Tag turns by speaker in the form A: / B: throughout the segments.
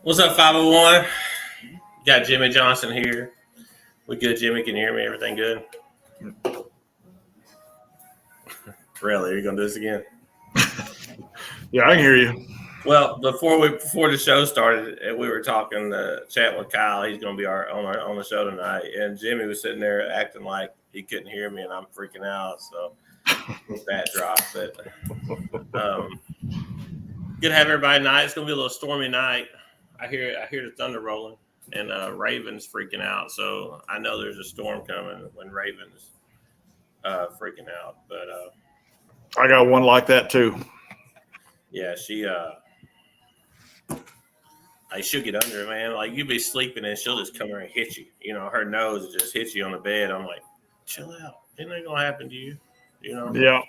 A: What's up, 501? Got Jimmy Johnson here. We good, Jimmy? Can you hear me? Everything good? Really? Are you going to do this again?
B: Yeah, I can hear you.
A: Well, before the show started, we were talking, chatting with Kyle. He's going to be on the show tonight. And Jimmy was sitting there acting like he couldn't hear me, and I'm freaking out. So that dropped. But good to have everybody tonight. It's going to be a little stormy night. I hear the thunder rolling, and Ravens freaking out. So I know there's a storm coming when Ravens freaking out. But
B: I got one like that too.
A: Yeah, she'll get under it, man. Like, you be sleeping and she'll just come here and hit you. You know, her nose just hits you on the bed. I'm like, chill out. It ain't gonna happen to you. You know.
B: Yeah.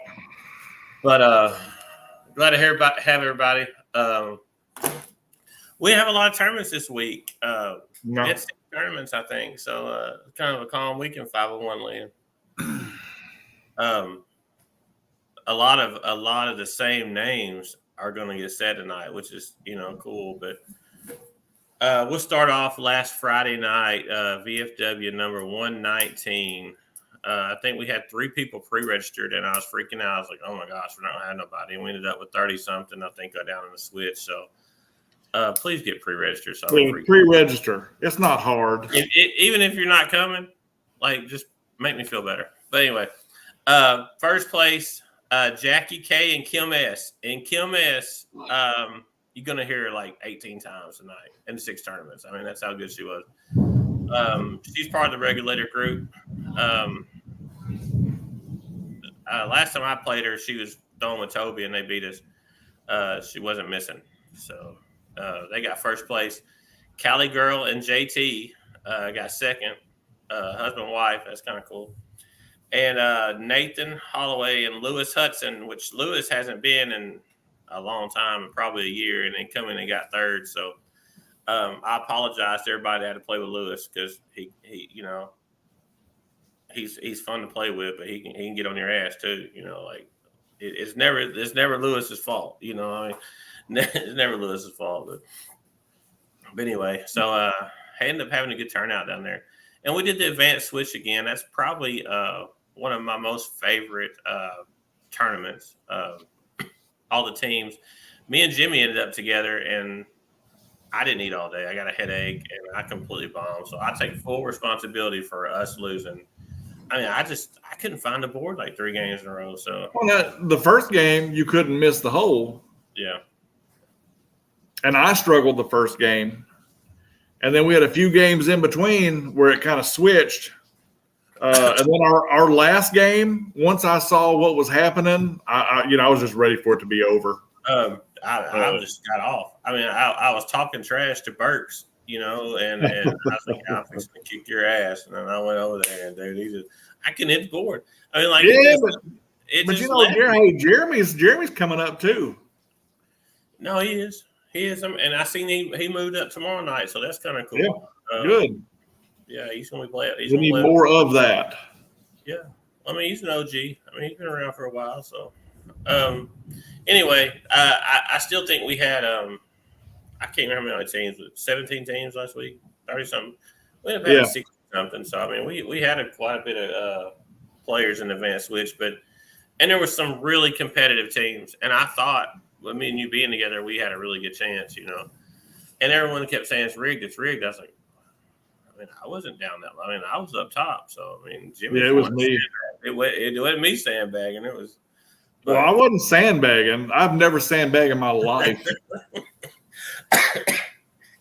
A: But glad to have everybody. We have a lot of tournaments this week. It's 6 tournaments, I think. So kind of a calm week in 501 land. A lot of the same names are going to get said tonight, which is cool. But we'll start off last Friday night. VFW number 119. I think we had 3 people pre-registered, and I was freaking out. I was like, "Oh my gosh, we're not gonna have nobody." And we ended up with 30 something. I think got down in the switch. So please get pre-registered. So
B: pre-register. It's not hard.
A: Even if you're not coming, like, just make me feel better. But anyway, first place. Jackie K and Kim S. And Kim S, you're going to hear her like 18 times tonight in 6 tournaments. I mean, that's how good she was. She's part of the regulator group. Last time I played her, she was throwing with Toby, and they beat us. She wasn't missing. So they got first place. Cali Girl and JT got second. Husband and wife. That's kind of cool. And Nathan Holloway and Lewis Hudson, which Lewis hasn't been in a long time, probably a year, and then come in and got third. So I apologize to everybody that had to play with Lewis, because he he's fun to play with, but he can get on your ass too. Like it's never Lewis's fault. I mean, it's never Lewis's fault. But anyway, so I ended up having a good turnout down there. And we did the advanced switch again. That's probably one of my most favorite tournaments. All the teams. Me and Jimmy ended up together, and I didn't eat all day. I got a headache, and I completely bombed. So I take full responsibility for us losing. I mean, I couldn't find the board like 3 games in a row. So
B: the first game, you couldn't miss the hole.
A: Yeah.
B: And I struggled the first game. And then we had a few games in between where it kind of switched. And then our last game, once I saw what was happening, I was just ready for it to be over.
A: I just got off. I mean, I was talking trash to Burks, and I was like, I'm fixing to kick your ass. And then I went over there, and dude, I couldn't hit the board. I mean, like,
B: Jeremy's coming up too.
A: No, he is. And I seen he moved up tomorrow night, so that's kind of cool.
B: Yeah, good.
A: Yeah, he's going to be playing.
B: We need more of that.
A: Yeah. I mean, he's an OG. I mean, he's been around for a while. So, anyway, I still think we had, I can't remember how many teams, but 17 teams last week, 30-something. We ended up having 60-something. So, I mean, we had quite a bit of players in advanced switch, and there were some really competitive teams. And I thought, with me and you being together, we had a really good chance, And everyone kept saying it's rigged. I was like, I mean, I wasn't down that low. I mean, I was up top. So, I mean, Jimmy.
B: Yeah, it was me.
A: It wasn't me sandbagging. It was.
B: Well, I wasn't sandbagging. I've never sandbagged in my life.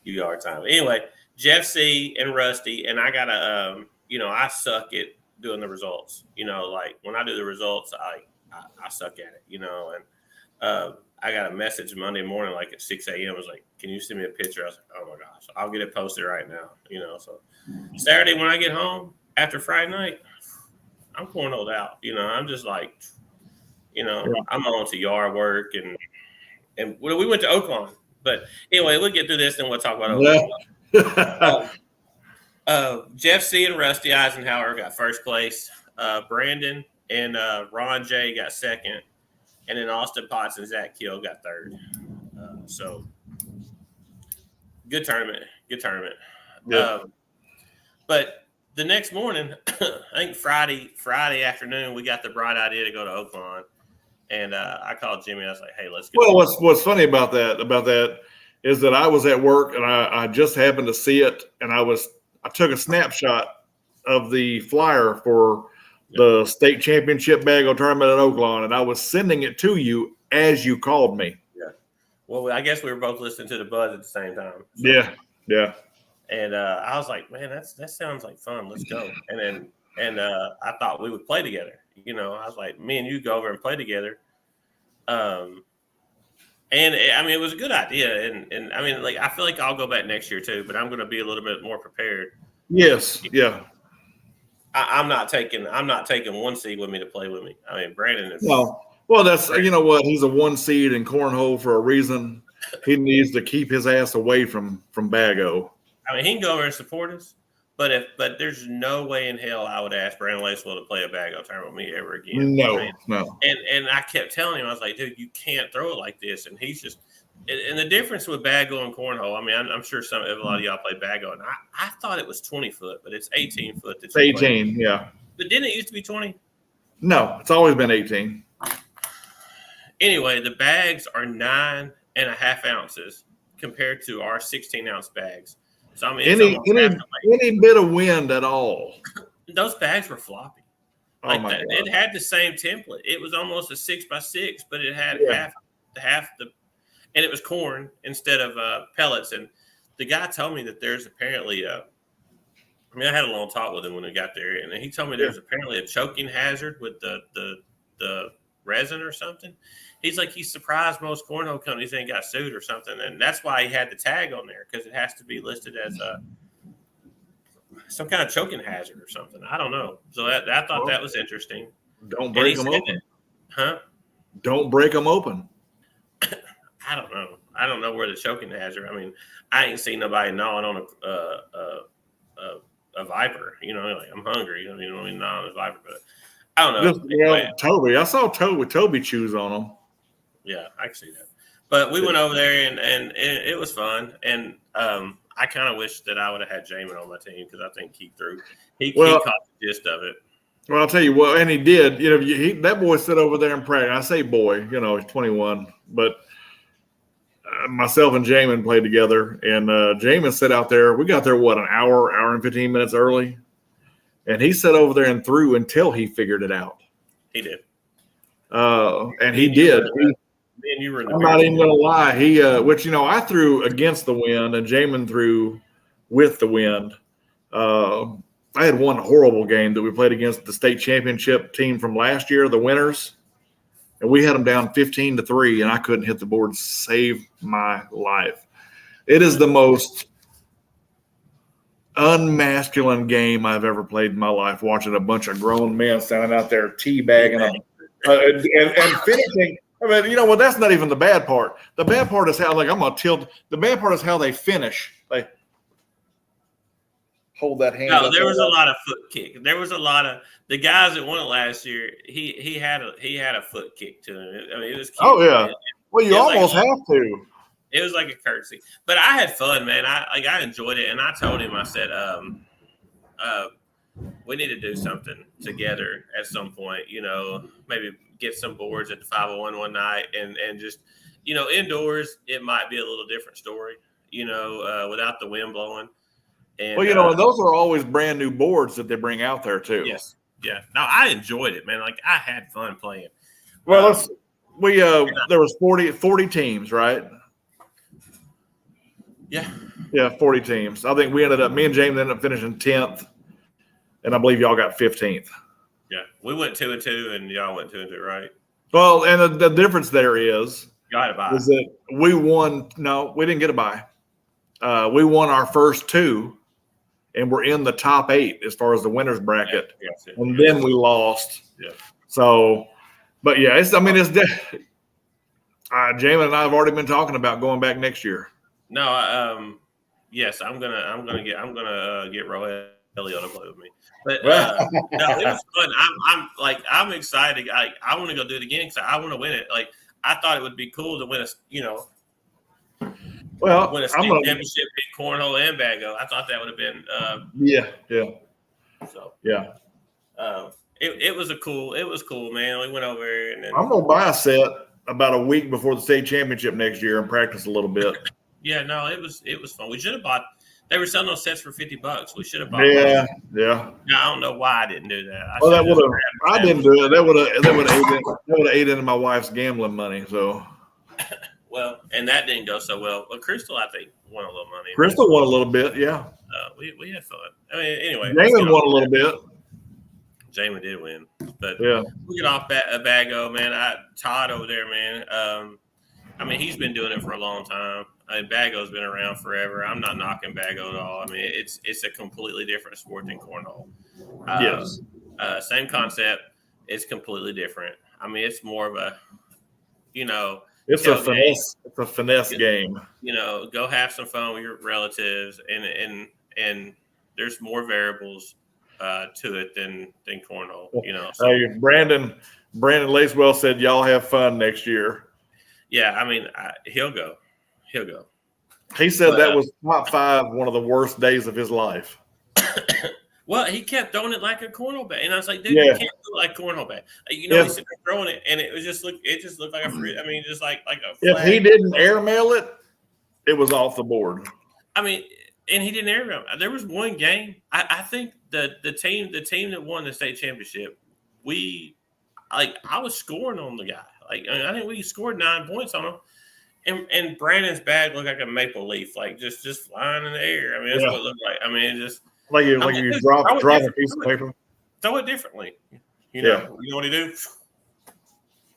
A: You are time. Anyway, Jeff C. and Rusty, and I got to, I suck at doing the results. Like when I do the results, I suck at it, and I got a message Monday morning, like at 6 a.m. It was like, can you send me a picture? I was like, oh my gosh, I'll get it posted right now. So Saturday when I get home after Friday night, I'm cornholed out. I'm just like, I'm on to yard work and we went to Oaklawn. But anyway, we'll get through this and we'll talk about Oaklawn. Jeff C. and Rusty Eisenhower got first place. Brandon and Ron J. got second. And then Austin Potts and Zach Kill got third. So good tournament.
B: Yeah.
A: But the next morning, I think Friday afternoon, we got the bright idea to go to Oaklawn. And I called Jimmy. I was like, hey, let's go.
B: Well, what's funny about that is that I was at work and I just happened to see it. And I took a snapshot of the flyer for the state championship bago tournament at Oaklawn, and I was sending it to you as you called me.
A: Yeah. Well, I guess we were both listening to the buzz at the same time. So.
B: Yeah.
A: And I was like, man, that sounds like fun. Let's go. And I thought we would play together. I was like, me and you go over and play together. And I mean, it was a good idea. And I mean, like, I feel like I'll go back next year too, but I'm going to be a little bit more prepared.
B: Yes. Yeah.
A: I'm not taking one seed with me to play with me. I mean, Brandon is.
B: No. Well, that's, you know what? He's a 1 seed in cornhole for a reason. He needs to keep his ass away from Bago.
A: I mean, he can go over and support us, but there's no way in hell I would ask Brandon Lacewell to play a Bago tournament with me ever again.
B: No.
A: And I kept telling him, I was like, dude, you can't throw it like this. And he's just. And the difference with Bago and cornhole, I mean, I'm sure a lot of y'all play Bago, and I thought it was 20 foot, but it's 18 foot.
B: It's 18, yeah.
A: But didn't it used to be 20?
B: No, it's always been 18.
A: Anyway, the bags are 9.5 ounces compared to our 16-ounce bags. So I mean,
B: any bit of wind at all.
A: Those bags were floppy.
B: Like God.
A: It had the same template. It was almost a 6x6, but it had half the. And it was corn instead of pellets. And the guy told me that there's apparently I had a long talk with him when we got there, and he told me there's apparently a choking hazard with the resin or something. He's like, he's surprised most cornhole companies ain't got sued or something, and that's why he had the tag on there, because it has to be listed as some kind of choking hazard or something. I don't know. So I thought that was interesting.
B: Don't break them open.
A: Huh?
B: Don't break them open.
A: I don't know. I don't know where the choking hazard. I mean, I ain't seen nobody gnawing on a viper. Like, I'm hungry. I mean, gnawing on a viper, but I don't know.
B: Anyway. Toby, I saw Toby chews on them.
A: Yeah, I can see that. But we went over there and it was fun. And I kind of wish that I would have had Jamin on my team, because I think he threw. He caught the gist of it.
B: Well, I'll tell you what, and he did. That boy sat over there and practiced. I say boy, he's 21, but. Myself and Jamin played together, and Jamin sat out there. We got there, an hour and 15 minutes early, and he sat over there and threw until he figured it out.
A: He did.
B: And he did.
A: Me and you were in the
B: I'm not even going to lie. He, I threw against the wind, and Jamin threw with the wind. I had one horrible game that we played against the state championship team from last year, the winners. And we had them down 15-3, and I couldn't hit the board. Save my life. It is the most unmasculine game I've ever played in my life, watching a bunch of grown men standing out there teabagging and finishing. I mean, that's not even the bad part. The bad part is how, I'm going to tilt. The bad part is how they finish. They hold that hand.
A: No, there was a lot of foot kick. There was a lot of the guys that won it last year. He had a foot kick to him. I mean, it was cute.
B: Oh yeah. Well, you almost have to.
A: It was like a courtesy, but I had fun, man. I enjoyed it, and I told him, I said, we need to do something together at some point. Maybe get some boards at the 501 one night, and just indoors it might be a little different story. Without the wind blowing. And,
B: and those are always brand new boards that they bring out there too.
A: Yes, yeah. No, I enjoyed it, man. Like, I had fun playing.
B: Well, there was 40 teams, right?
A: Yeah.
B: Yeah, 40 teams. I think me and James ended up finishing 10th, and I believe y'all got 15th.
A: Yeah, we went 2-2, and y'all went 2-2, right?
B: Well, and the difference there is
A: got to buy.
B: is that we won. No, we didn't get a bye. We won our first two, and we're in the top 8 as far as the winners bracket. And then we lost.
A: Yeah.
B: So, but yeah, it's. I mean, it's. Jalen and I have already been talking about going back next year.
A: No, yes, I'm gonna get Roelio to play with me. But no, it was fun. I'm excited. I want to go do it again because I want to win it. Like I thought it would be cool to win a win a state championship in cornhole and bago. I thought that would have been
B: yeah.
A: So
B: yeah.
A: It was cool, man. We went over and then
B: I'm gonna buy a set about a week before the state championship next year and practice a little bit.
A: Yeah, no, it was fun. We should have bought. They were selling those sets for $50. We should have bought.
B: Yeah.
A: Now, I don't know why I didn't do that.
B: That would have. I didn't do it. That would have ate into my wife's gambling money. So.
A: Well, and that didn't go so well. But Crystal, I think, won a little money.
B: Crystal won a little bit. Yeah.
A: We had fun. I mean, anyway.
B: Jamin won a little bit.
A: Jamin did win, but
B: yeah.
A: We get off Bago, man. Todd over there, man. I mean, he's been doing it for a long time. I mean, Bago's been around forever. I'm not knocking Bago at all. I mean, it's a completely different sport than cornhole.
B: Yes.
A: Same concept. It's completely different. I mean, it's more of a,
B: it's a finesse. It's a finesse game.
A: Go have some fun with your relatives, and there's more variables to it than cornhole. So.
B: Hey, Brandon Lacewell said y'all have fun next year.
A: Yeah, I mean, he'll go.
B: He said that was top 5, one of the worst days of his life.
A: Well, he kept throwing it like a cornhole bat, and I was like, dude, you can't do it like cornhole bat. He's throwing it, and it just looked like just like a.
B: If he didn't airmail it, it was off the board.
A: I mean, and he didn't airmail. There was one game. I think the team that won the state championship, I was scoring on the guy. I think we scored 9 points on him. And Brandon's bag looked like a maple leaf, like just flying in the air. I mean, that's what it looked like. I mean, it just
B: like you drop a piece of paper.
A: Throw it differently. You know what he do?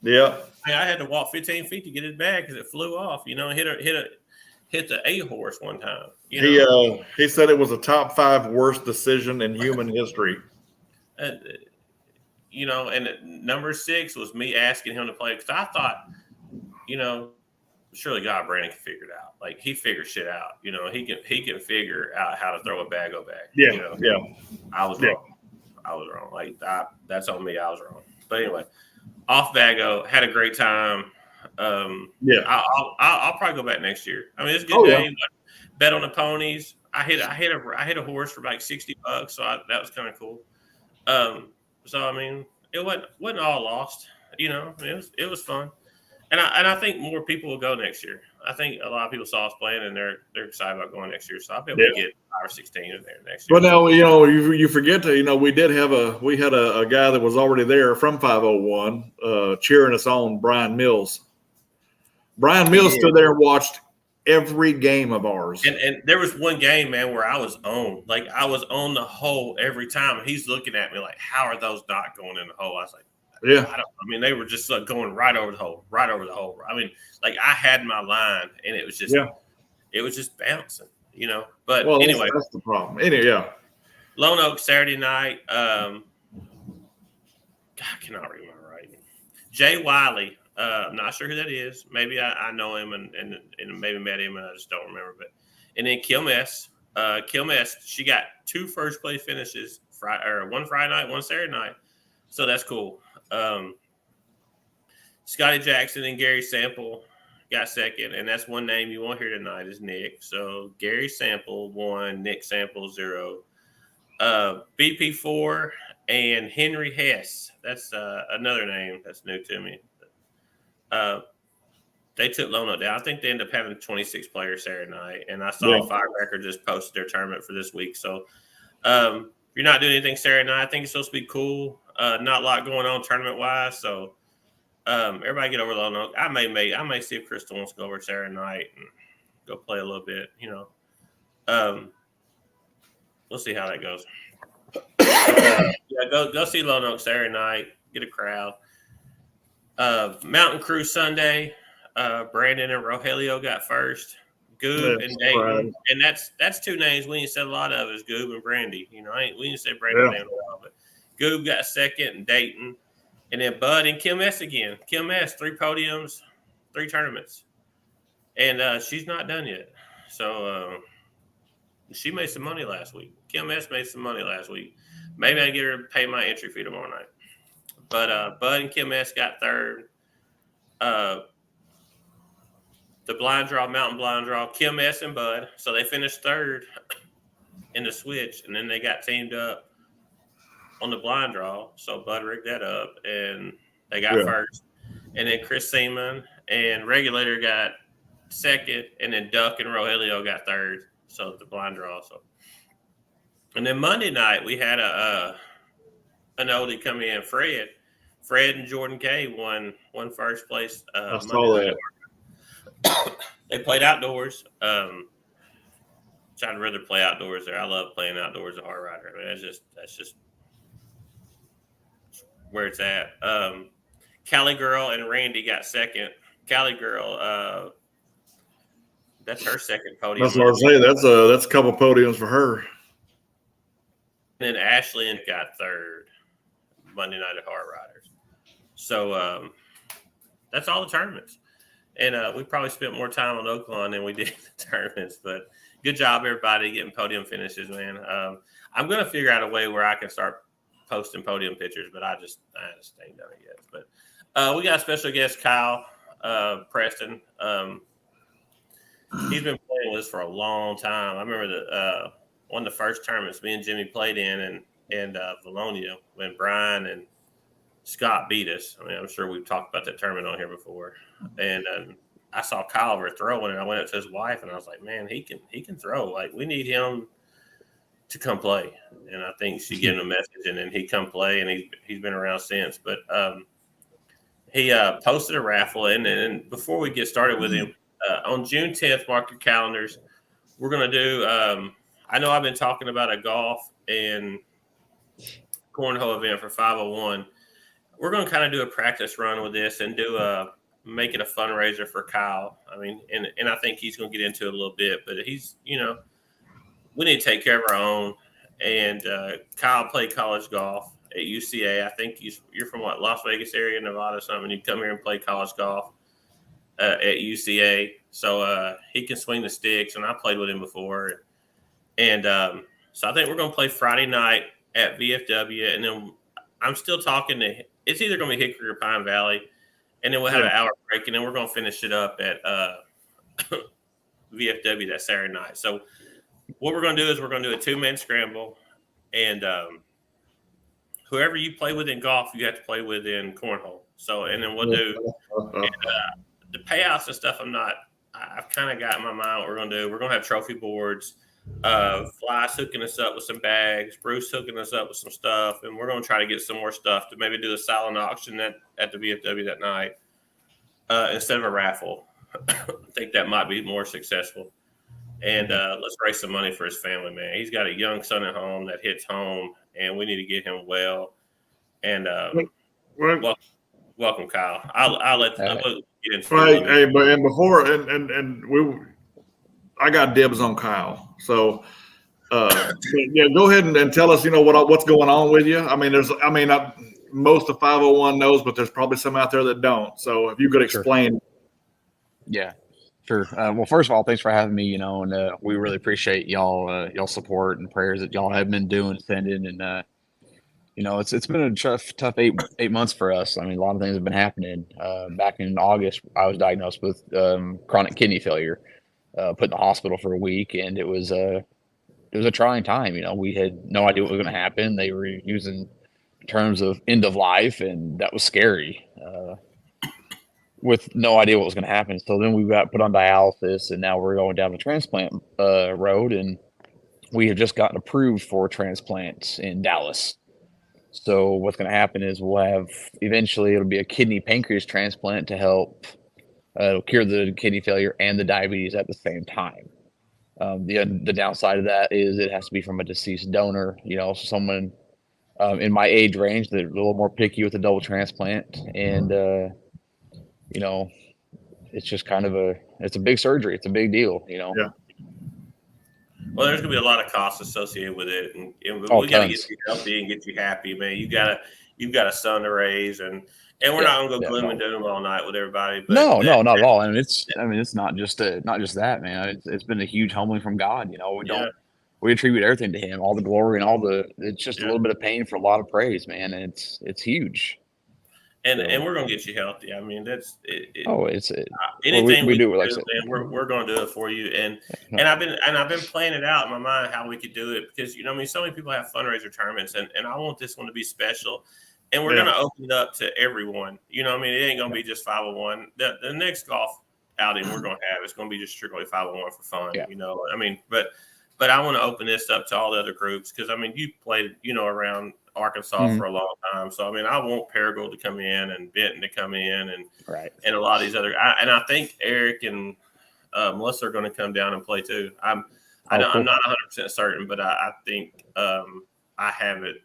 B: Yeah.
A: I had to walk 15 feet to get his bag because it flew off. Hit the A horse one time.
B: He said it was a top 5 worst decision in human history.
A: And number 6 was me asking him to play because I thought, surely Brandon can figure it out. Like he figures shit out. He can figure out how to throw a bago back.
B: Yeah.
A: I was wrong. Like that's on me. I was wrong. But anyway, off bago, had a great time. I'll probably go back next year. I mean, it's a good game. Bet on the ponies. I hit a horse for like $60, so that was kind of cool. So I mean, it wasn't all lost. It was fun. And I think more people will go next year. I think a lot of people saw us playing, and they're excited about going next year. So I'll be able to get 5 or 16 in there next year.
B: But now you forget to we had a guy that was already there from 501 cheering us on, Brian Mills. Brian Mills stood there and watched every game of ours.
A: And there was one game, man, where I was on. Like I was on the hole every time. He's looking at me like, how are those not going in the hole? I was like.
B: Yeah,
A: they were just going right over the hole. I mean, like I had my line, and it was just, it was just bouncing, But anyway,
B: that's the problem. Anyway,
A: Lone Oak Saturday night. I cannot read my writing. Jay Wiley. I'm not sure who that is. Maybe I know him and maybe met him, and I just don't remember. And then Kilmess. She got 2 first place finishes. One Friday night, one Saturday night. So that's cool. Scotty Jackson and Gary Sample got second, and that's one name you won't hear tonight is Nick. So Gary Sample 1, Nick Sample 0. BP4 and Henry Hess. That's another name that's new to me. They took Lone Oak down. I think they ended up having 26 players Saturday night, and I saw Firecracker just posted their tournament for this week. So if you're not doing anything Saturday night, I think it's supposed to be cool. Not a lot going on tournament wise, so everybody get over Lone Oak. I may see if Crystal wants to go over Saturday night and go play a little bit. We'll see how that goes. Go see Lone Oak Saturday night. Get a crowd. Mountain Cruise Sunday. Brandon and Rogelio got first. Goob and Dayton, and that's two names we ain't said a lot of is Goob and Brandy. You know, we didn't say Brandon name a while, but Goob got second and Dayton, and then Bud and Kim S again. Kim S 3 podiums, 3 tournaments, and she's not done yet. So she made some money last week. Kim S made some money last week. Maybe I get her to pay my entry fee tomorrow night. But Bud and Kim S got third. The blind draw, mountain blind draw, Kim S and Bud. So they finished third in the switch, and then they got teamed up on the blind draw. So Bud rigged that up, and they got first. And then Chris Seaman and Regulator got second, and then Duck and Rogelio got third. So the blind draw. So, and then Monday night we had an oldie come in, Fred and Jordan K won first place.
B: I saw that.
A: They played outdoors. I'd rather play outdoors there. I love playing outdoors at Hard Rider. I mean, that's just where it's at. Cali Girl and Randy got second. Cali Girl, that's her second podium.
B: That's what I was saying. That's a couple podiums for her.
A: And then Ashley got third Monday night at Hard Riders. So that's all the tournaments. And we probably spent more time on Oaklawn than we did the tournaments. But good job, everybody, getting podium finishes, man. I'm going to figure out a way where I can start posting podium pictures, but I just ain't done it yet. But we got a special guest, Kyle Preston. He's been playing with us for a long time. I remember one of the first tournaments me and Jimmy played in Valonia when Brian and Scott beat us. I mean, I'm sure we've talked about that tournament on here before. And I saw Kyle over throwing, and I went up to his wife, and I was like, "Man, he can throw. Like, we need him to come play." And I think she gave him a message, and then he come play, and he's been around since. But he posted a raffle, and before we get started with him, on June 10th, mark your calendars. We're gonna do. I know I've been talking about a golf and cornhole event for 501. We're going to kind of do a practice run with this and make it a fundraiser for Kyle. I mean, and I think he's going to get into it a little bit, but he's, we need to take care of our own. And Kyle played college golf at UCA. I think you're from Las Vegas area, Nevada, or something. You come here and play college golf at UCA. So he can swing the sticks, and I played with him before. And so I think we're going to play Friday night at VFW, and then I'm still talking to. It's either going to be Hickory or Pine Valley, and then we'll have an hour break, and then we're going to finish it up at VFW that Saturday night. So what we're going to do is we're going to do a 2-man scramble, and whoever you play with in golf, you have to play with in cornhole. So, and then we'll do the payouts and stuff. I've kind of got in my mind what we're going to do. We're going to have trophy boards. Fly's hooking us up with some bags, Bruce hooking us up with some stuff, and we're going to try to get some more stuff to maybe do a silent auction at the VFW that night instead of a raffle. I think that might be more successful. And let's raise some money for his family, man. He's got a young son at home that hits home, and we need to get him well. And welcome, Kyle. I'll let get into
B: it. Hey, but and before I got dibs on Kyle. So, go ahead and tell us, what's going on with you. I mean, most of 501 knows, but there's probably some out there that don't. So if you could explain.
C: Sure. Yeah, sure. Well, first of all, thanks for having me, and we really appreciate y'all support and prayers that y'all have been sending. And, it's been a tough eight months for us. I mean, a lot of things have been happening. Back in August, I was diagnosed with chronic kidney failure. Put in the hospital for a week, and it was a trying time. We had no idea what was going to happen. They were using terms of end of life, and that was scary. With no idea what was going to happen. So then we got put on dialysis, and now we're going down the transplant road, and we have just gotten approved for transplants in Dallas. So what's going to happen is eventually it'll be a kidney pancreas transplant to help cure the kidney failure and the diabetes at the same time. The downside of that is it has to be from a deceased donor, someone in my age range that a little more picky with a double transplant. And, it's just kind of it's a big surgery. It's a big deal,
B: Yeah.
A: Well, there's gonna be a lot of costs associated with it, and
C: Oh,
A: we got to get
C: tons.
A: you healthy and get you happy, man. You've got a son to raise, and we're
C: Yeah,
A: not gonna go
C: yeah,
A: gloom
C: no.
A: and doom all night with everybody. But
C: No, not at all. I mean, it's not just that, man. It's been a huge humbling from God. We attribute everything to Him, all the glory and it's just a little bit of pain for a lot of praise, man. And it's huge.
A: and we're gonna get you healthy. I mean, that's it.
C: Oh,
A: Anything
C: we do it,
A: can
C: like I
A: do,
C: said.
A: man, we're gonna do it for you. And I've been playing it out in my mind how we could do it because I mean, so many people have fundraiser tournaments, and I want this one to be special. And we're gonna open it up to everyone. You know, what I mean, it ain't gonna be just 501. The next golf outing we're gonna have, it's gonna be just strictly 501 for fun.
C: Yeah.
A: You know, I mean, but I want to open this up to all the other groups because I mean, you played, around Arkansas for a long time. So I mean, I want Paragould to come in and Benton to come in and a lot of these other. And I think Eric and Melissa are going to come down and play too. I'm not 100% certain, but I think I have it.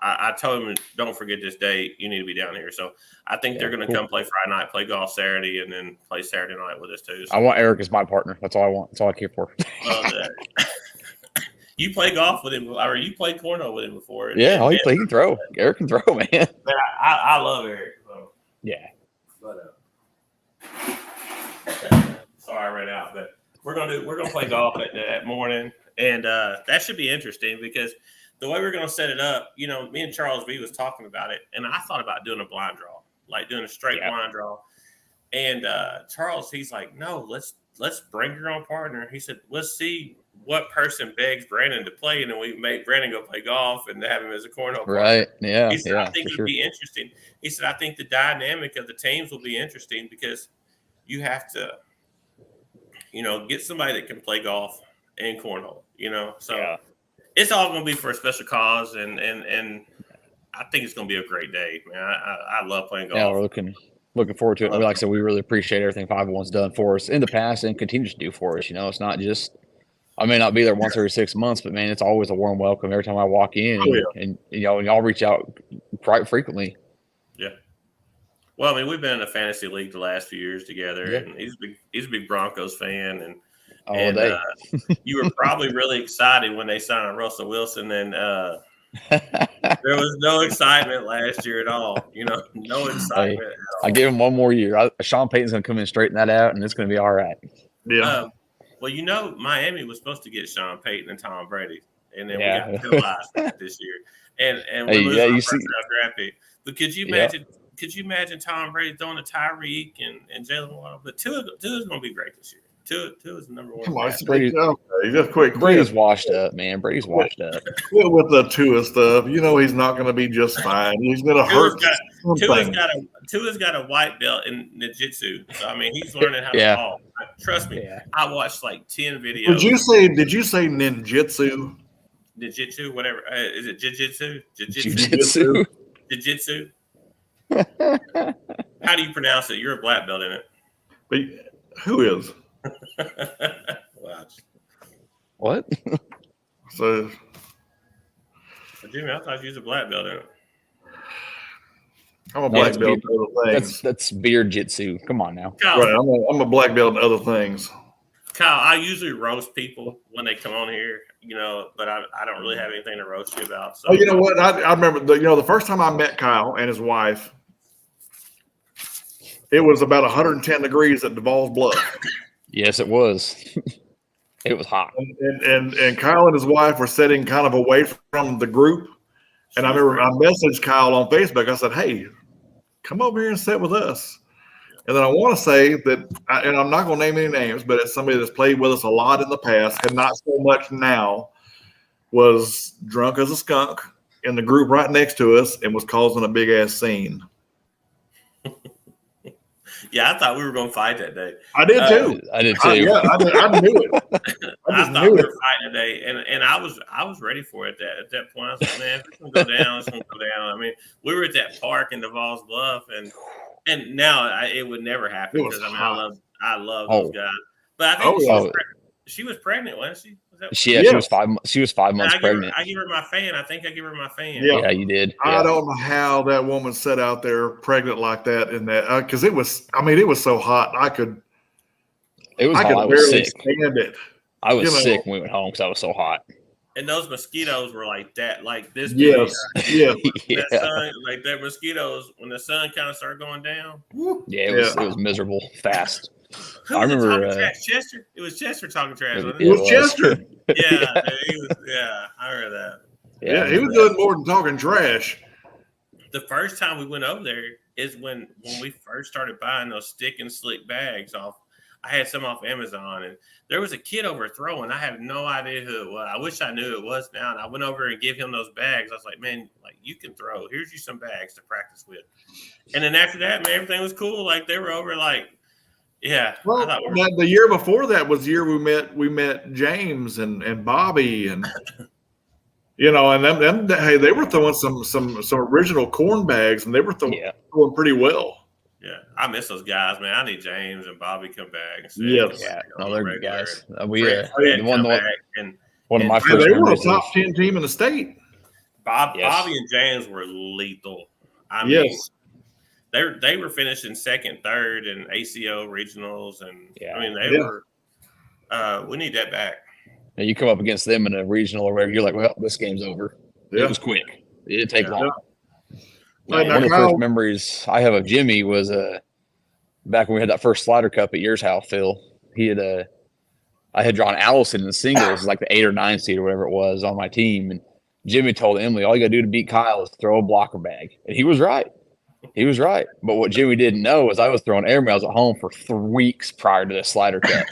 A: I told them don't forget this date. You need to be down here. So I think they're going to come play Friday night, play golf Saturday, and then play Saturday night with us too. So.
C: I want Eric as my partner. That's all I want. That's all I care for.
A: Love that. You play golf with him, or you played cornhole with him before?
C: Yeah, he can throw. Eric can throw, man.
A: I love Eric. So.
C: Yeah.
A: But sorry I ran out, but we're gonna play golf that morning, and that should be interesting because the way we're gonna set it up, me and Charles V was talking about it, and I thought about doing a blind draw, like doing a straight blind draw, and Charles, he's like, no, let's bring your own partner. He said, let's see what person begs Brandon to play, and then we make Brandon go play golf and have him as a cornhole partner.
C: Right. Yeah.
A: He said, I think it'll be interesting. He said, I think the dynamic of the teams will be interesting because you have to, get somebody that can play golf and cornhole, So it's all going to be for a special cause, and I think it's going to be a great day, man. I love playing golf.
C: Yeah, we're looking forward to it. Like I said, we really appreciate everything 501's done for us in the past and continues to do for us. It's not just I may not be there once every 6 months, but man, it's always a warm welcome every time I walk in, and y'all reach out quite frequently.
A: Yeah. Well, I mean, we've been in a fantasy league the last few years together, and he's a big Broncos fan, and you were probably really excited when they signed Russell Wilson, and there was no excitement last year at all. No excitement at all.
C: I give him one more year. Sean Payton's going to come in and straighten that out, and it's going to be all right.
B: Yeah.
A: Well, Miami was supposed to get Sean Payton and Tom Brady, and then we got penalized this year. And we're losing our first round draft pick. But could you imagine? Could you imagine Tom Brady throwing to Tyreek and Jalen Waddle? But Tua is going to be great this year. Tua is the number one.
B: Come on, just quick.
C: Brady's washed up, man. Brady's washed up.
B: With the Tua stuff, he's not going to be just fine. He's going to hurt.
A: Tua's got a white belt in jiu-jitsu. So I mean, he's learning how to ball. Trust me, I watched like 10 videos.
B: Did you say ninjutsu?
A: Jiu-jitsu, whatever. Is it jiu-jitsu?
C: Jiu-jitsu.
A: Jiu-jitsu. How do you pronounce it? You're a black belt in it.
B: But who is?
C: What?
B: So,
A: Jimmy, I thought you was a black belt in it.
B: I'm a black belt in other things.
C: That's beer jitsu. Come on now.
A: Kyle,
B: right, I'm a black belt in other things.
A: Kyle, I usually roast people when they come on here, but I don't really have anything to roast you about. So.
B: Oh, you know what? I remember the first time I met Kyle and his wife, it was about 110 degrees at Duval's Bluff.
C: Yes, it was. It was hot.
B: And Kyle and his wife were sitting kind of away from the group. And I remember I messaged Kyle on Facebook. I said, hey, come over here and sit with us. And then I want to say that, and I'm not going to name any names, but it's somebody that's played with us a lot in the past and not so much now, was drunk as a skunk in the group right next to us and was causing a big-ass scene.
A: Yeah, I thought we were going to fight that day.
B: I did too.
C: I did too.
B: I knew it.
A: I thought we were fighting today, and I was ready for it at that point. I was like, man, it's going to go down. It's going to go down. I mean, we were at that park in Duval's Bluff, and now it would never happen because I love those guys. But I think She was pregnant, wasn't she?
C: She
B: Yeah.
C: was 5 months. She was 5 months pregnant.
A: I give her my fan. I think I give her my fan.
B: Yeah.
C: Yeah, you did.
B: I
C: Yeah.
B: don't know how that woman sat out there pregnant like that in that because it was. I mean, it was so hot. I could
C: It was hot. I was
B: barely
C: sick.
B: stand it.
C: I was
B: you know.
C: sick when we went home because I was so hot.
A: And those mosquitoes were like that, like this.
B: Yes. Yeah.
C: Yeah.
A: That sun, like that mosquitoes, when the sun kind of started going down.
C: Yeah, it was miserable fast.
A: Who
C: I
A: was
C: remember
A: talking trash? Chester. It was Chester talking trash. Wasn't
B: It was Chester.
A: Yeah, I heard that.
B: Yeah, he was doing more than talking trash.
A: The first time we went over there is when we first started buying those stick and slick bags off. I had some off Amazon, and there was a kid over throwing. I have no idea who it was. I wish I knew who it was now. And I went over and gave him those bags. I was like, man, like you can throw. Here's you some bags to practice with. And then after that, man, everything was cool. Like they were over, like, yeah.
B: Well, the year before that was the year we met James and Bobby and and them hey, they were throwing some original corn bags and they were throwing pretty well.
A: Yeah, I miss those guys, man. I need James and Bobby come back.
B: Yes,
C: no, they're good guys. We
A: one
C: of my first.
B: They were a top 10 team in the state.
A: Bobby and James were lethal. I mean, they were finishing second, third in ACO regionals, and I mean they were. We need that back.
C: And you come up against them in a regional or whatever, you're like, well, this game's over. It was quick. It didn't take long. One of the first memories I have of Jimmy was back when we had that first Slider Cup at yours house, Phil. He had I had drawn Allison in the singles, like the 8 or 9 seed or whatever it was on my team, and Jimmy told Emily, all you gotta do to beat Kyle is throw a blocker bag, and he was right. He was right. But what Jimmy didn't know is I was throwing airmails at home for 3 weeks prior to the Slider Cup,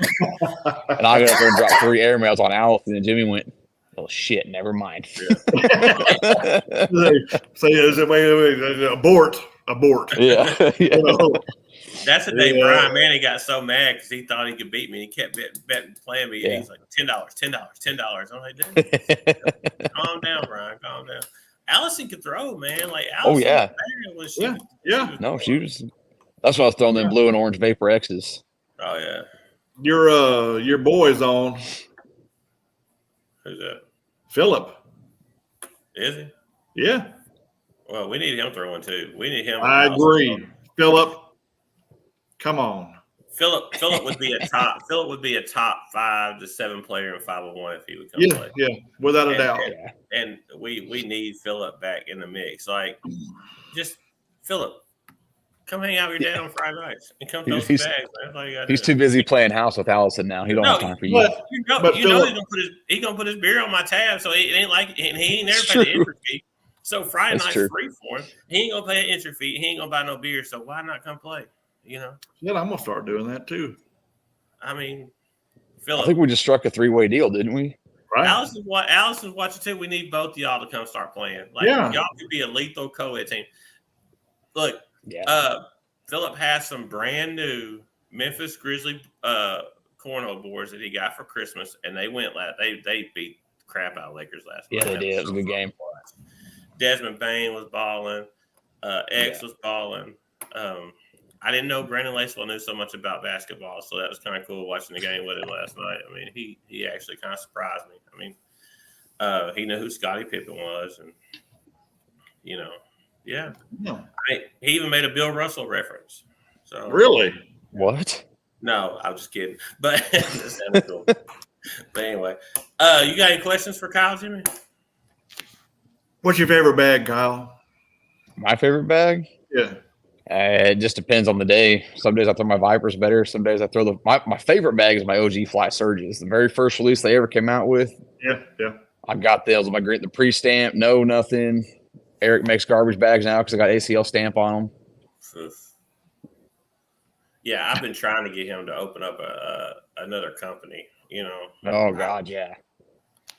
C: and I got up there and dropped 3 airmails on Allison, and Jimmy went, oh shit, never mind.
B: Wait, abort.
C: Yeah.
A: That's the day Brian Manning got so mad because he thought he could beat me. He kept betting, playing me. And he's like, $10. I'm like, dude, calm down, Brian. Calm down. Allison could throw, man. Like, Allison was
B: she
C: was. That's why I was throwing them blue and orange Vapor X's.
A: Oh yeah.
B: Your boy's on.
A: Who's that?
B: Philip.
A: Is he?
B: Yeah.
A: Well, we need him throwing too. We need him.
B: I agree. Philip, come on.
A: Philip would be a top. Philip would be a top 5 to 7 player in 501 if he would come play.
B: Yeah, without a doubt.
A: And we need Philip back in the mix. Like, just Philip, come hang out with your dad on Friday nights and come throw some bags. That's all you got to do.
C: He's too busy playing house with Allison now. He don't have time for you.
A: But you know he's gonna put his beer on my tab, so it ain't like, and he ain't never paid the entry fee. So Friday night's free for him. He ain't gonna pay an entry fee. He ain't gonna buy no beer. So why not come play? Yeah,
B: I'm gonna start doing that too.
A: I mean, Philip,
C: I think we just struck a 3-way deal, didn't we?
B: Right.
A: Allison's watching too. We need both of y'all to come start playing. Like y'all could be a lethal co-ed team. Look, Philip has some brand new Memphis Grizzly cornhole boards that he got for Christmas, and they went they beat the crap out of Lakers last night.
C: Yeah, they did. It was a good game.
A: Desmond Bain was balling. X was balling. I didn't know Brandon Lacewell knew so much about basketball, so that was kind of cool watching the game with him last night. I mean, he actually kind of surprised me. I mean, he knew who Scottie Pippen was, and he even made a Bill Russell reference. So
B: really,
C: what?
A: No, I'm just kidding. But that sounded cool. But anyway, you got any questions for Kyle, Jimmy?
B: What's your favorite bag, Kyle?
C: My favorite bag?
B: Yeah.
C: It just depends on the day. Some days I throw my Vipers better. Some days I throw my favorite bag is my OG Fly Surges. The very first release they ever came out with.
B: Yeah.
C: I got those. The pre-stamp, no nothing. Eric makes garbage bags now because I got ACL stamp on them.
A: Yeah, I've been trying to get him to open up another company.
C: Oh God, yeah.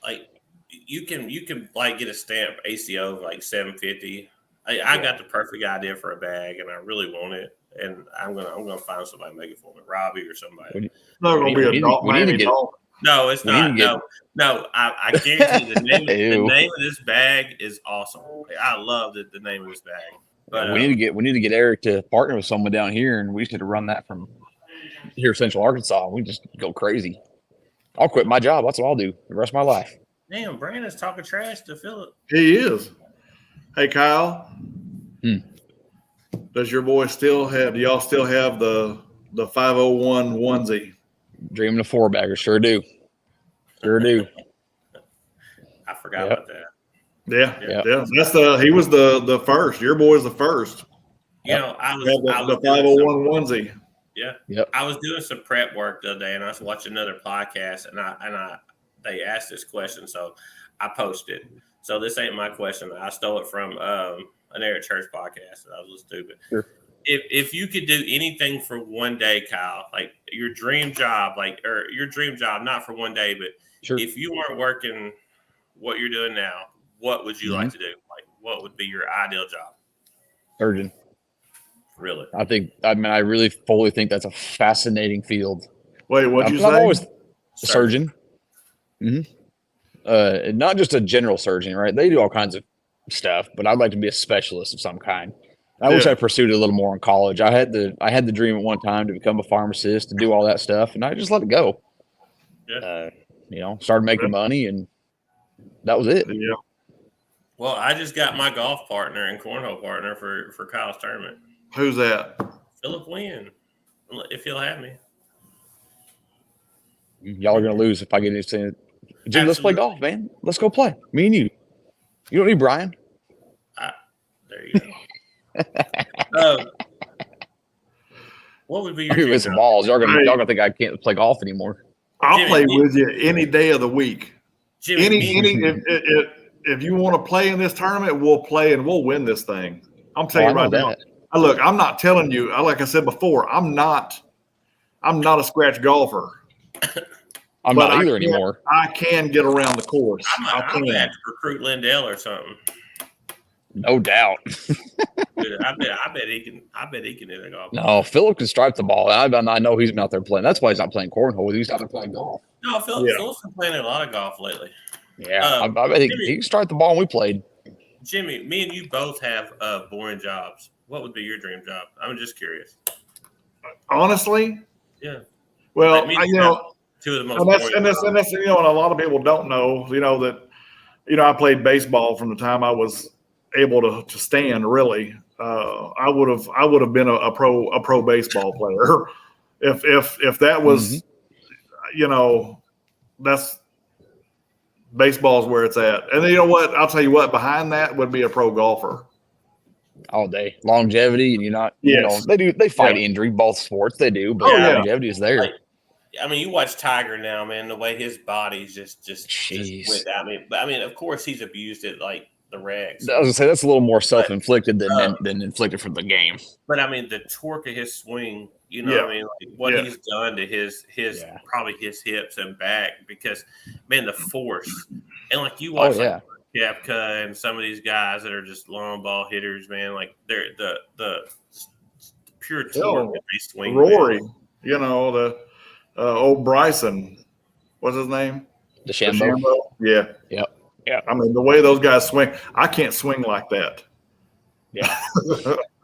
A: Like you can like get a stamp ACO for like $750. I got the perfect idea for a bag, and I really want it. And I'm gonna find somebody to make it for me, Robbie or somebody.
B: It's not gonna be a dog.
A: No, it's not. No. I guarantee you the name of this bag is awesome. I love the name of this bag. But
C: we need to get Eric to partner with someone down here, and we should run that from here, Central Arkansas. We just go crazy. I'll quit my job. That's what I'll do the rest of my life.
A: Damn, Brandon's talking trash to Philip.
B: He is. Hey, Kyle.
C: Hmm.
B: Does your boy still have? Do y'all still have the 501 onesie?
C: Dreaming of four bagger. Sure do. Sure do.
A: I forgot about that.
B: Yeah.
C: Yep.
B: That's he was the first. Your boy's the first.
A: You know, I was
B: The
A: doing
B: 501 onesie.
A: Yeah.
C: Yep.
A: I was doing some prep work the other day, and I was watching another podcast, and they asked this question, so I posted. So this ain't my question. I stole it from an Eric Church podcast, and I was a little stupid.
C: Sure.
A: If you could do anything for one day, Kyle, like your dream job, not for one day, but
C: Sure.
A: if you weren't working what you're doing now, what would you like to do? Like, what would be your ideal job?
C: Surgeon.
A: Really?
C: I really fully think that's a fascinating field.
B: Wait, what'd you say?
C: I'm always a surgeon. Mm-hmm. Not just a general surgeon, right? They do all kinds of stuff, but I'd like to be a specialist of some kind. I wish I pursued it a little more in college. I had the dream at one time to become a pharmacist and do all that stuff, and I just let it go.
A: Yeah.
C: Started making money, and that was it.
B: Yeah.
A: Well, I just got my golf partner and cornhole partner for Kyle's tournament.
B: Who's that?
A: Philip Wynn, if he'll have me.
C: Y'all are gonna lose if I get anything. Jim, let's play golf, man. Let's go play. Me and you. You don't need Brian.
A: There you go. What would be your
C: With some balls? Y'all gonna think I can't play golf anymore?
B: I'll play with you any day of the week.
A: Jimmy,
B: if you want to play in this tournament, we'll play and we'll win this thing. I'm telling you right now. Look, I'm not telling you. Like I said before, I'm not a scratch golfer.
C: I'm not either anymore.
B: I can get around the course.
A: I can have to recruit Lindell or something.
C: No doubt.
A: Dude, I bet he can hit a golf.
C: No, Philip can stripe the ball. I know he's been out there playing. That's why he's not playing cornhole. He's out there playing golf.
A: No, Philip's been playing a lot of golf lately.
C: Yeah, I bet he can strike the ball. And we played.
A: Jimmy, me and you both have boring jobs. What would be your dream job? I'm just curious.
B: Honestly,
A: yeah.
B: Well,
A: two of the most
B: and that's and a lot of people don't know, that, I played baseball from the time I was able to stand. Really, I would have been a pro baseball player if that was, that's baseball's where it's at. And then, you know what? I'll tell you what. Behind that would be a pro golfer.
C: All day longevity, and they fight injury, both sports they do, but longevity is there.
A: You watch Tiger now, man. The way his body's just went. I mean, of course he's abused it like the regs.
C: I was gonna say that's a little more self-inflicted than inflicted from the game.
A: But I mean, the torque of his swing, what he's done to his probably his hips and back, because man, the force and like you watch. Kepka and some of these guys that are just long ball hitters, man, like they're the pure torque that they swing.
B: Rory, the old Bryson, what's his name?
C: DeChambeau.
B: Yeah.
C: Yep. Yeah.
B: I mean, the way those guys swing, I can't swing like that.
C: Yeah.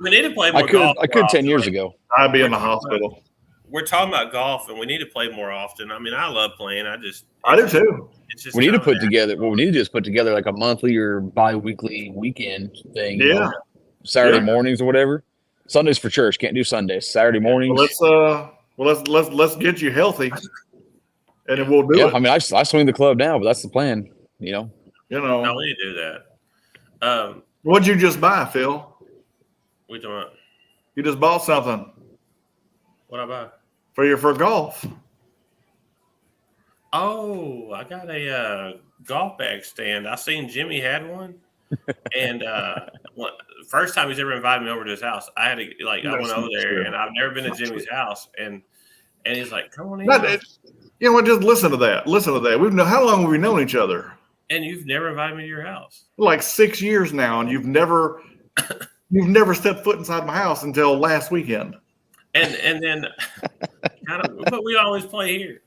A: We need to play more golf.
C: I could 10 years ago.
B: I'd be in the hospital.
A: We're talking about golf, and we need to play more often. I mean, I love playing.
B: I do too.
C: We need to put together. What we need to do is put together like a monthly or bi-weekly weekend thing.
B: Yeah.
C: Saturday mornings or whatever. Sundays for church. Can't do Sundays. Saturday mornings.
B: Let's get you healthy, and then we'll do it.
C: I mean, I swing the club now, but that's the plan.
A: No, we need to do that.
B: What'd you just buy, Phil?
A: We talking about?
B: You just bought something.
A: What I buy?
B: For golf.
A: Oh, I got a golf bag stand. I seen Jimmy had one, and first time he's ever invited me over to his house, I had to I went over there, and I've never been to Jimmy's house, and he's like, "Come on in."
B: Just listen to that. Listen to that. How long have we known each other?
A: And you've never invited me to your house.
B: Like 6 years now, and you've never stepped foot inside my house until last weekend.
A: And then but we always play here,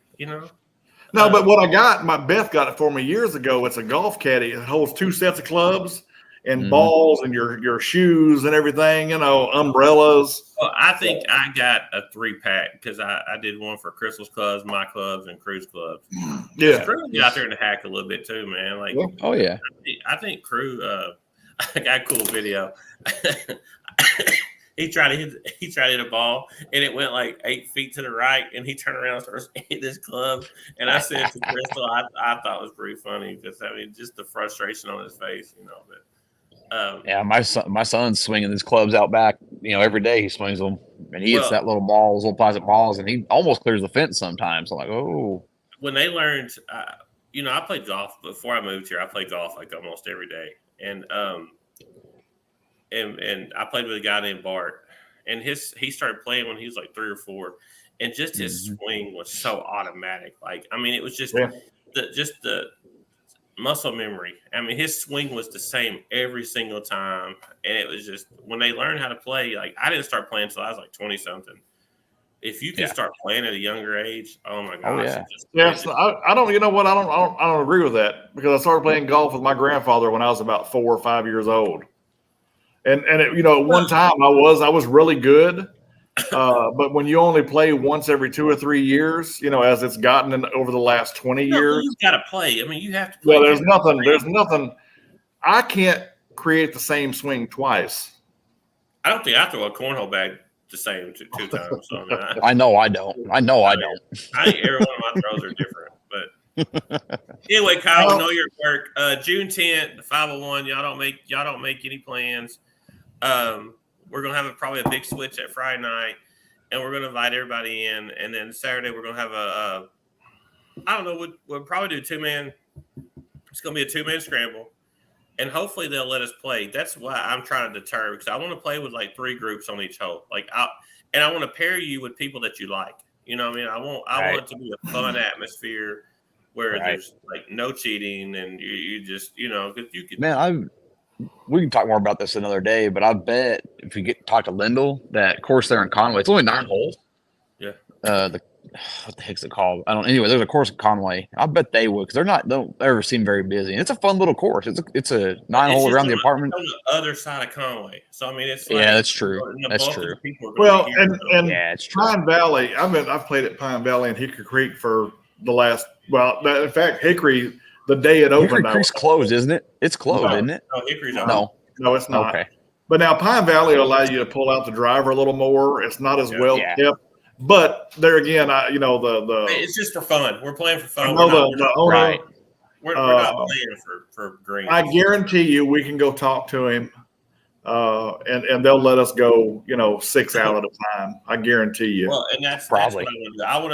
B: No, but what I got, my Beth got it for me years ago. It's a golf caddy. It holds 2 sets of clubs. and balls and your shoes and everything, umbrellas.
A: Well, I think I got a 3-pack because I did one for Crystal's clubs, my clubs, and Crew's clubs.
B: Yeah.
A: Crew get out there and hack a little bit too, man. Like,
C: Oh yeah.
A: I think Crew. I got a cool video. He tried to hit a ball, and it went like 8 feet to the right, and he turned around and started hitting his club. And I said to Crystal, I thought it was pretty funny because just the frustration on his face, But
C: yeah, my son's swinging his clubs out back. Every day he swings them, and he hits that little ball, those little plastic balls, and he almost clears the fence sometimes. I'm like, oh.
A: When they learned, I played golf before I moved here. I played golf like almost every day, and I played with a guy named Bart, and he started playing when he was like 3 or 4, and just his swing was so automatic. Like, it was just the muscle memory. His swing was the same every single time, and it was just when they learned how to play. Like, I didn't start playing until I was like 20 something. If you can start playing at a younger age, oh my gosh!
B: I don't. You know what? I don't agree with that because I started playing golf with my grandfather when I was about 4 or 5 years old. And at one time I was really good, but when you only play once every 2 or 3 years, as it's gotten over the last 20 years,
A: you got to play. You have to play.
B: Well, there's nothing. I can't create the same swing twice.
A: I don't think I throw a cornhole bag the same two times. So,
C: I know I don't. I
A: think every one of my throws are different, but. Anyway, Kyle, we know you're at work. June 10th, the 501. Y'all don't make any plans. We're gonna have probably a big switch at Friday night, and we're gonna invite everybody in. And then Saturday we're gonna have I don't know. We'll probably do 2-man. It's gonna be a 2-man scramble, and hopefully they'll let us play. That's why I'm trying to deter because I want to play with like 3 groups on each hole. And I want to pair you with people that you like. I want it to be a fun atmosphere. Where there's like no cheating and you just because you could.
C: Man, we can talk more about this another day, but I bet if you talk to Lindell, that course there in Conway, it's only 9 holes.
A: Yeah.
C: What the heck's it called? I don't. Anyway, there's a course in Conway. I bet they would because don't ever seem very busy. And it's a fun little course. It's a 9 hole around the apartment.
A: On the other side of Conway, so it's like,
C: that's true. That's true.
B: Well, and
C: it's true.
B: Pine Valley. I've played at Pine Valley and Hickory Creek for the last. Well, in fact, Hickory. The day it opened,
C: Hickory Creek's closed, isn't it? It's closed, isn't it?
A: No, Hickory's open.
B: No, it's not.
C: Okay.
B: But now Pine Valley will allow you to pull out the driver a little more. It's not as well kept. But there again,
A: it's just for fun. We're playing for fun.
B: We're not
A: playing for green.
B: I guarantee you, we can go talk to him, and they'll let us go. 6 out at a time. I guarantee you.
A: Well, and that's
C: probably.
A: I want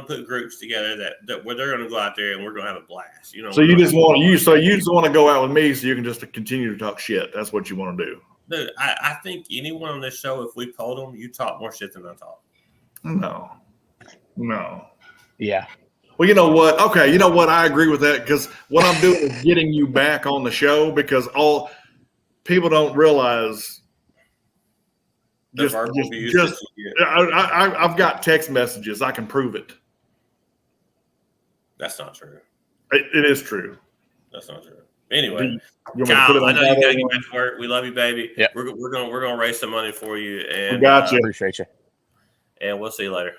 A: to put groups together that where they're going to go out there and we're going to have a blast.
B: So you just want to go out with me so you can just continue to talk shit. That's what you want to do.
A: Dude, I think anyone on this show, if we polled them, you talk more shit than I talk.
B: No.
C: Yeah.
B: Well, you know what? Okay, you know what? I agree with that because what I'm doing is getting you back on the show because all people don't realize. I've got text messages. I can prove it.
A: That's not true.
B: It is true.
A: That's not true. Anyway,
B: Kyle,
A: I know you got to get back to work. We love you, baby.
C: Yep.
A: We're gonna raise some money for you, and
B: we got you.
C: Appreciate you.
A: And we'll see you later.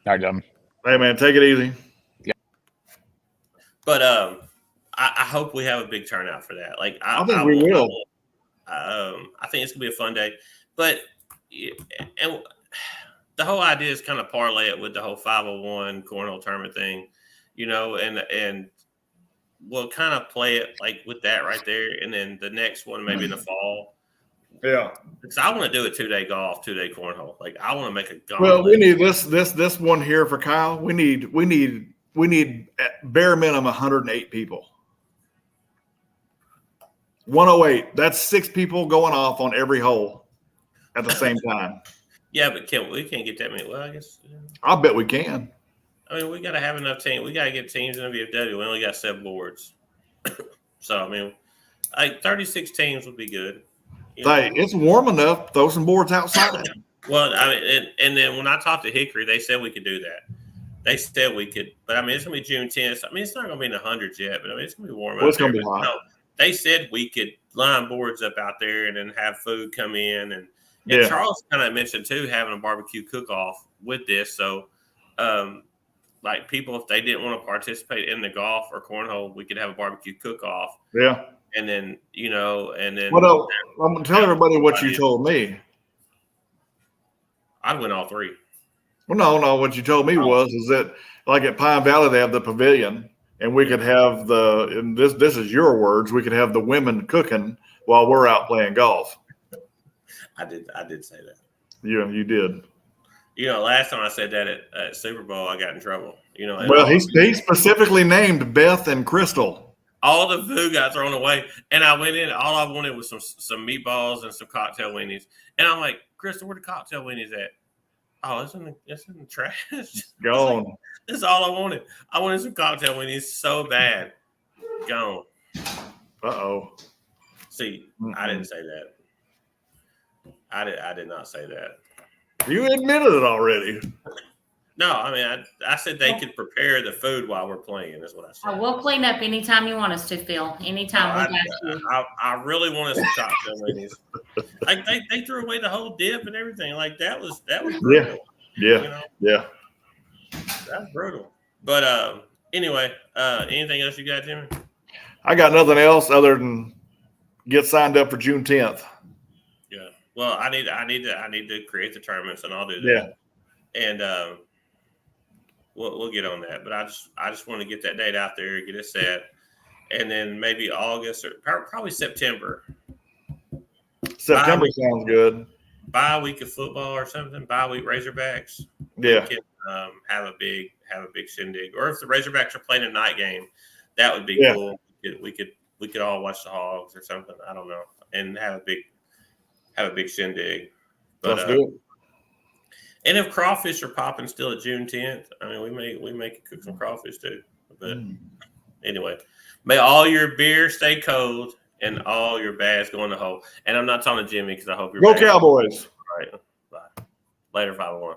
C: All right, gentlemen.
B: Hey, man, take it easy.
C: Yeah.
A: But I hope we have a big turnout for that. Like
B: I think we will.
A: I think it's gonna be a fun day. But and the whole idea is kind of parlay it with the whole 501 cornhole tournament thing, and we'll kind of play it like with that right there, and then the next one maybe in the fall.
B: Yeah,
A: because I want to do a 2-day golf, 2-day cornhole. Like I want to make a golf.
B: Well, we need this one here for Kyle. We need at bare minimum 108 people. 108. That's 6 people going off on every hole at the same time.
A: Yeah, but we can't get that many. Well, I guess.
B: I bet we can.
A: We got to have enough teams. We got to get teams in the VFW. We only got 7 boards. So, 36 teams would be good.
B: Hey, it's warm enough. Throw some boards outside.
A: Well, and then when I talked to Hickory, they said we could do that. They said we could, but it's going to be June 10th. It's not going to be in the hundreds yet, but it's going to be warm.
B: Well, it's going to be hot.
A: They said we could line boards up out there and then have food come in. And
B: Yeah.
A: Charles kind of mentioned too having a barbecue cook-off with this. So, like people, if they didn't want to participate in the golf or cornhole, we could have a barbecue cook-off.
B: Yeah.
A: And then, you know, and then
B: Well, I'm gonna tell everybody what you told me.
A: I'd win all three.
B: Well, no. What you told me is that like at Pine Valley they have the pavilion, and we could have and this is your words. We could have the women cooking while we're out playing golf.
A: I did say that.
B: You did.
A: You know, last time I said that at Super Bowl, I got in trouble. You know,
B: Well, he specifically named Beth and Crystal.
A: All the food got thrown away, and I went in. All I wanted was some meatballs and some cocktail weenies. And I'm like, Crystal, where the cocktail weenies at? Oh, it's in the trash.
B: Gone.
A: Like, that's all I wanted. I wanted some cocktail weenies so bad. Gone.
B: Uh-oh.
A: See, I didn't say that. I did not say that.
B: You admitted it already.
A: No, I mean, I said they could prepare the food while we're playing. That's what I said.
D: We'll clean up anytime you want us to, Phil. Anytime.
A: I really wanted some cocktail weenies. Like they threw away the whole dip and everything. Like that was brutal.
B: Yeah.
A: You know?
B: Yeah.
A: That's brutal. But anyway, anything else you got, Jimmy?
B: I got nothing else other than get signed up for June 10th.
A: Yeah. Well, I need to create the tournaments, and I'll do that. Yeah. And we'll get on that. But I just want to get that date out there, get it set, and then maybe August or probably September.
B: September sounds good.
A: Bye week of football or something. Bye week Razorbacks.
B: Yeah.
A: We can have a big shindig, or if the Razorbacks are playing a night game, that would be cool. We could all watch the Hogs or something. I don't know, and have a big shindig. But,
B: let's do it.
A: And if crawfish are popping still at June 10th, I mean, we may cook some crawfish too. But anyway, may all your beer stay cold and all your bags go in the hole. And I'm not talking to Jimmy because I hope you're
B: go Cowboys.
A: All right. Bye. Later, 501.